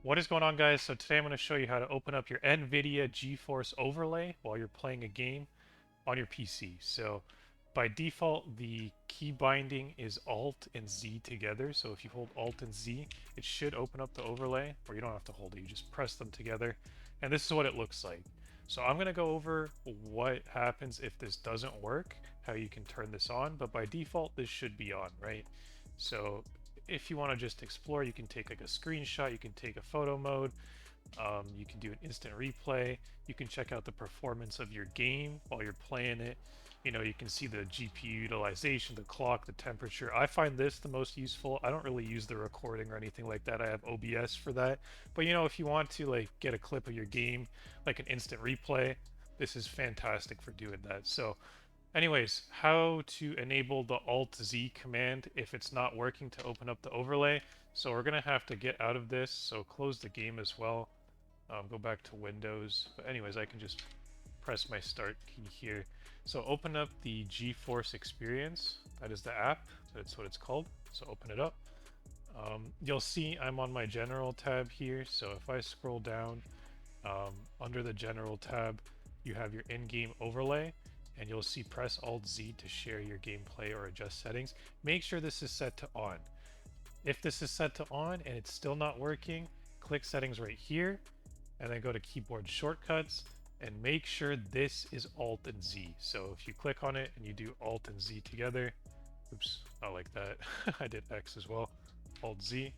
What is going on, guys? So today I'm going to show you how to open up your NVIDIA GeForce overlay while you're playing a game on your PC. So by default, the key binding is Alt and Z together. So if you hold Alt and Z, it should open up the overlay, or you don't have to hold it. You just press them together, and this is what it looks like. So I'm going to go over what happens if this doesn't work, how you can turn this on, but by default, this should be on, right? So if you want to just explore, you can take like a screenshot, you can take a photo mode, you can do an instant replay, you can check out the performance of your game while you're playing it. You know, you can see the GPU utilization, the clock, the temperature. I find this the most useful. I don't really use the recording or anything like that. I have OBS for that. But you know, if you want to like get a clip of your game, like an instant replay, this is fantastic for doing that. So anyways, how to enable the Alt-Z command if it's not working to open up the overlay. So we're going to have to get out of this, so close the game as well. Go back to Windows. But anyways, I can just press my start key here. So open up the GeForce Experience. That is the app. That's what it's called. So open it up. You'll see I'm on my General tab here. So if I scroll down under the General tab, you have your in-game overlay, and you'll see press Alt Z to share your gameplay or adjust settings. Make sure this is set to on. If this is set to on and it's still not working, click settings right here and then go to keyboard shortcuts and make sure this is Alt and Z. So if you click on it and you do Alt and Z together, oops, not like that. I did X as well, Alt Z.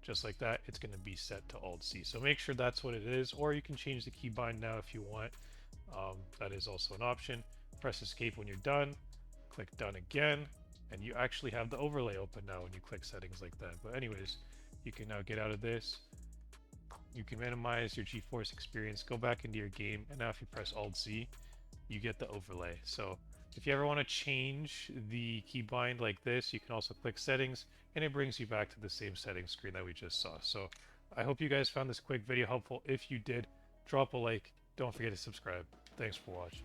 Just like that, it's going to be set to Alt Z. So make sure that's what it is, or you can change the keybind now if you want. That is also an option. Press escape when you're done, click done again, and you actually have the overlay open now when you click settings like that. But anyways, you can now get out of this. You can minimize your GeForce experience, go back into your game, and now if you press Alt Z, you get the overlay. So if you ever want to change the keybind like this, you can also click settings, and it brings you back to the same settings screen that we just saw. So I hope you guys found this quick video helpful. If you did, drop a like. Don't forget to subscribe. Thanks for watching.